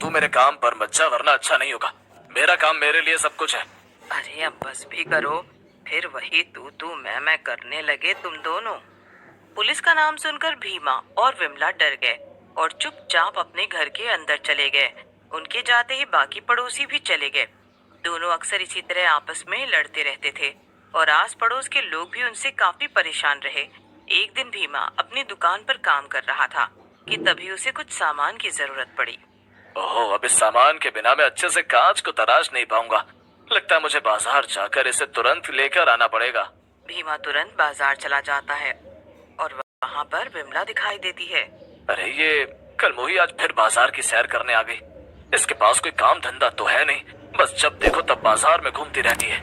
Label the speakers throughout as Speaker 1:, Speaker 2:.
Speaker 1: तू मेरे काम पर मत जा वरना अच्छा नहीं होगा। मेरा काम मेरे लिए सब कुछ है।
Speaker 2: अरे अब बस भी करो, फिर वही तू मैं करने लगे तुम दोनों। पुलिस का नाम सुनकर भीमा और विमला डर गए और चुपचाप अपने घर के अंदर चले गए। उनके जाते ही बाकी पड़ोसी भी चले गए। दोनों अक्सर इसी तरह आपस में लड़ते रहते थे और आस पड़ोस के लोग भी उनसे काफी परेशान रहे। एक दिन भीमा अपनी दुकान पर काम कर रहा था कि तभी उसे कुछ सामान की जरूरत पड़ी।
Speaker 1: ओहो, अब इस सामान के बिना मैं अच्छे से कांच को तराश नहीं पाऊंगा। लगता है मुझे बाजार जाकर इसे तुरंत लेकर आना पड़ेगा।
Speaker 2: भीमा तुरंत बाजार चला जाता है और वहाँ पर विमला दिखाई देती है।
Speaker 1: अरे ये कल मोही आज फिर बाजार की सैर करने आ गई। इसके पास कोई काम धंधा तो है नहीं, बस जब देखो तब बाजार में घूमती रहती है।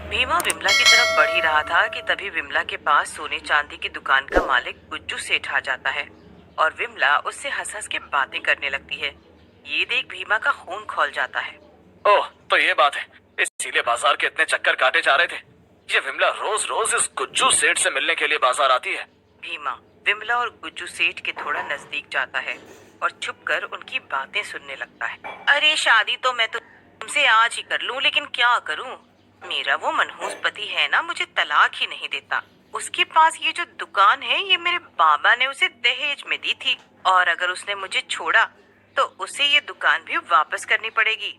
Speaker 2: भीमा विमला की तरफ बढ़ ही रहा था कि तभी विमला के पास सोने चांदी की दुकान का मालिक गुज्जू सेठ आ जाता है और विमला उससे हंस हंस के बातें करने लगती है। ये देख भीमा का खून खौल जाता है।
Speaker 1: ओह, तो ये बात है, इसीलिए बाजार के इतने चक्कर काटे जा रहे थे। ये विमला रोज रोज इस गुज्जू सेठ से मिलने के लिए बाजार आती है।
Speaker 2: भीमा विमला और गुज्जू सेठ के थोड़ा नजदीक जाता है और छुपकर उनकी बातें सुनने लगता है। अरे शादी तो मैं तुमसे आज ही कर लूं, लेकिन क्या करूं? मेरा वो मनहूस पति है ना, मुझे तलाक ही नहीं देता। उसके पास ये जो दुकान है ये मेरे बाबा ने उसे दहेज में दी थी और अगर उसने मुझे छोड़ा तो उसे ये दुकान भी वापस करनी पड़ेगी।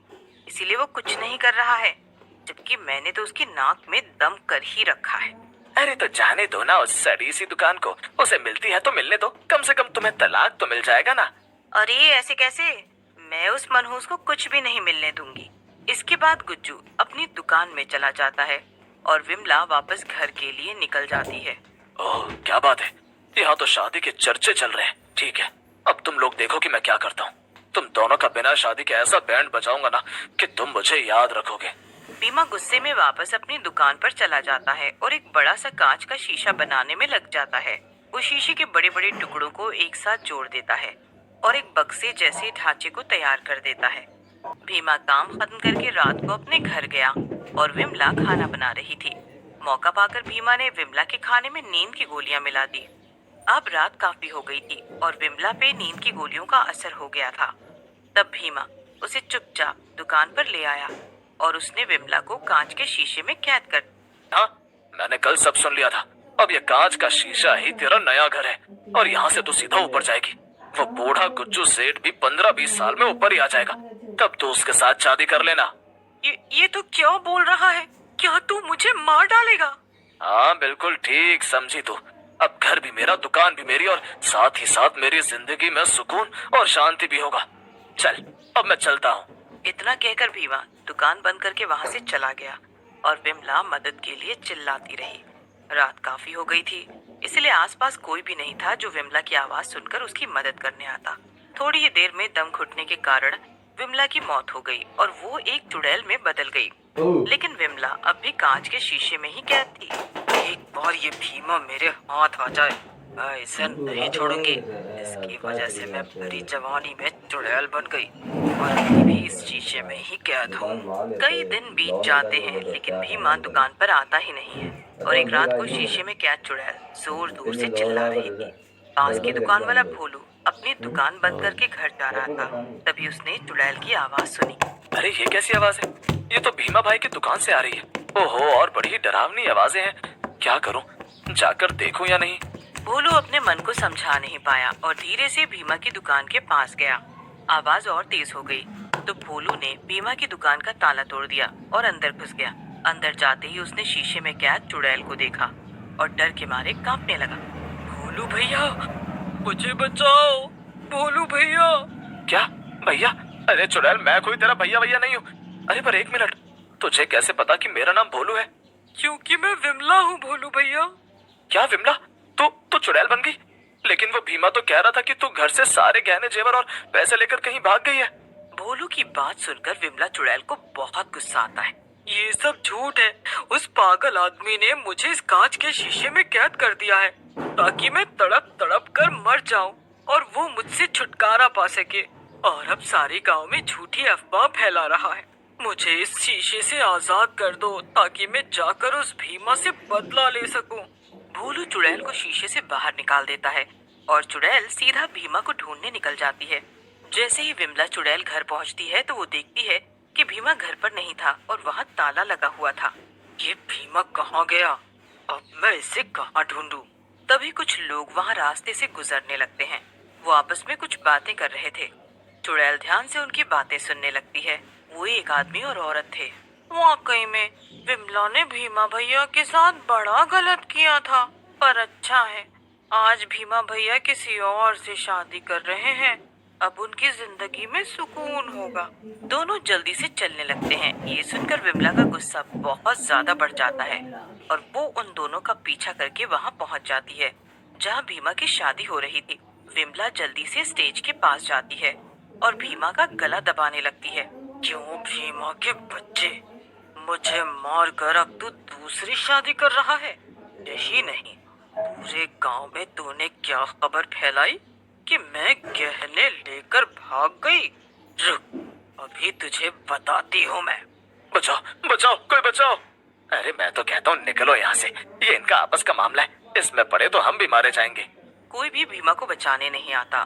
Speaker 2: इसीलिए वो कुछ नहीं कर रहा है, जबकि मैंने तो उसकी नाक में दम कर ही रखा है।
Speaker 1: अरे तो जाने दो ना उस सड़ी सी दुकान को, उसे मिलती है तो मिलने दो, कम से कम तुम्हें तलाक तो मिल जाएगा ना।
Speaker 2: अरे ऐसे कैसे? मैं उस मनहूस को कुछ भी नहीं मिलने दूंगी। इसके बाद गुज्जू अपनी दुकान में चला जाता है और विमला वापस घर के लिए निकल जाती है।
Speaker 1: ओह क्या बात है, यहाँ तो शादी के चर्चे चल रहे हैं। ठीक है, अब तुम लोग देखो कि मैं क्या करता हूँ। तुम दोनों का बिना शादी के ऐसा बैंड बजाऊंगा ना कि तुम मुझे याद रखोगे।
Speaker 2: भीमा गुस्से में वापस अपनी दुकान पर चला जाता है और एक बड़ा सा कांच का शीशा बनाने में लग जाता है। वो शीशे के बड़े बड़े टुकड़ों को एक साथ जोड़ देता है और एक बक्से जैसे ढांचे को तैयार कर देता है। भीमा काम खत्म करके रात को अपने घर गया और विमला खाना बना रही थी। मौका पाकर भीमा ने विमला के खाने में नींद की गोलियां मिला दी। अब रात काफी हो गई थी और विमला पे नींद की गोलियों का असर हो गया था। तब भीमा उसे चुपचाप दुकान पर ले आया और उसने विमला को कांच के शीशे में कैद कर।
Speaker 1: हाँ, मैंने कल सब सुन लिया था। अब ये कांच का शीशा ही तेरा नया घर है और यहाँ से तो सीधा ऊपर जाएगी। वो बूढ़ा गुज्जू सेठ भी 15-20 साल में ऊपर ही आ जाएगा, तब तो उसके साथ शादी कर लेना।
Speaker 2: ये तो क्या बोल रहा है? क्या तू मुझे मार डालेगा?
Speaker 1: हाँ बिल्कुल ठीक समझी तू। अब घर भी मेरा, दुकान भी मेरी और साथ ही साथ मेरी जिंदगी में सुकून और शांति भी होगा। चल अब मैं चलता हूँ।
Speaker 2: इतना कहकर भीमा दुकान बंद करके वहाँ से चला गया और विमला मदद के लिए चिल्लाती रही। रात काफी हो गई थी, इसलिए आसपास कोई भी नहीं था जो विमला की आवाज सुनकर उसकी मदद करने आता। थोड़ी ही देर में दम घुटने के कारण विमला की मौत हो गई और वो एक चुड़ैल में बदल गई। लेकिन विमला अब भी कांच के शीशे में ही कैद थी। एक बार ये भीमा मेरे हाथ आ जाए, मैं इसे नहीं छोड़ूंगी। इसकी वजह से मैं भरी जवानी में चुड़ैल बन गई और अभी भी इस शीशे में ही कैद हूँ। कई दिन बीत जाते हैं लेकिन भीमा दुकान पर आता ही नहीं है और एक रात को शीशे में कैद चुड़ैल जोर जोर से चिल्ला रही थी। पास की दुकान वाला भोलू अपनी दुकान बंद करके घर जा रहा था। तभी उसने चुड़ैल की आवाज सुनी।
Speaker 1: अरे ये कैसी आवाज है? ये तो भीमा भाई की दुकान से आ रही है। ओहो, और बड़ी ही डरावनी आवाजें हैं। क्या करूं, जाकर देखूं या नहीं?
Speaker 2: भोलू अपने मन को समझा नहीं पाया और धीरे से भीमा की दुकान के पास गया। आवाज और तेज हो गई तो भोलू ने भीमा की दुकान का ताला तोड़ दिया और अंदर घुस गया। अंदर जाते ही उसने शीशे में कैद चुड़ैल को देखा और डर के मारे कांपने लगा। भोलू भैया, मुझे बचाओ, भोलू भैया।
Speaker 1: क्या भैया? अरे चुड़ैल, मैं कोई तेरा भैया भैया नहीं हूँ। अरे पर एक मिनट, तुझे कैसे पता कि मेरा नाम भोलू है?
Speaker 2: क्योंकि मैं विमला हूँ भोलू भैया।
Speaker 1: क्या विमला? तू चुड़ैल बन गई? लेकिन वो भीमा तो कह रहा था कि तू घर से सारे गहने जेवर और पैसे लेकर कहीं भाग गई है।
Speaker 2: भोलू की बात सुनकर विमला चुड़ैल को बहुत गुस्सा आता है। ये सब झूठ है। उस पागल आदमी ने मुझे इस कांच के शीशे में कैद कर दिया है ताकि मैं तड़प तड़प कर मर जाऊं और वो मुझसे छुटकारा पा सके। और अब सारे गांव में झूठी अफवाह फैला रहा है। मुझे इस शीशे से आजाद कर दो ताकि मैं जाकर उस भीमा से बदला ले सकूं। भोलू चुड़ैल को शीशे से बाहर निकाल देता है और चुड़ैल सीधा भीमा को ढूंढने निकल जाती है। जैसे ही विमला चुड़ैल घर पहुंचती है तो वो देखती है कि भीमा घर पर नहीं था और वहाँ ताला लगा हुआ था। ये भीमा कहाँ गया? अब मैं इसे कहाँ ढूंढूं? तभी कुछ लोग वहाँ रास्ते से गुजरने लगते हैं। वो आपस में कुछ बातें कर रहे थे। चुड़ैल ध्यान से उनकी बातें सुनने लगती है। वो एक आदमी और औरत थे। वाकई में विमला ने भीमा भैया के साथ बड़ा गलत किया था, पर अच्छा है आज भीमा भैया किसी और से शादी कर रहे हैं। अब उनकी जिंदगी में सुकून होगा। दोनों जल्दी से चलने लगते हैं। ये सुनकर विमला का गुस्सा बहुत ज्यादा बढ़ जाता है और वो उन दोनों का पीछा करके वहाँ पहुँच जाती है जहाँ भीमा की शादी हो रही थी। विमला जल्दी से स्टेज के पास जाती है और भीमा का गला दबाने लगती है। क्यों भीमा के बच्चे, मुझे मार कर अब तू दूसरी शादी कर रहा है? यही नहीं, पूरे गांव में तूने क्या खबर फैलाई कि मैं गहने लेकर भाग गई? रुक, अभी तुझे बताती हूँ मैं।
Speaker 1: बचाओ बचाओ, कोई बचाओ। अरे मैं तो कहता हूँ निकलो यहाँ से, ये इनका आपस का मामला है, इसमें पड़े तो हम भी मारे जाएंगे।
Speaker 2: कोई भी भीमा को बचाने नहीं आता।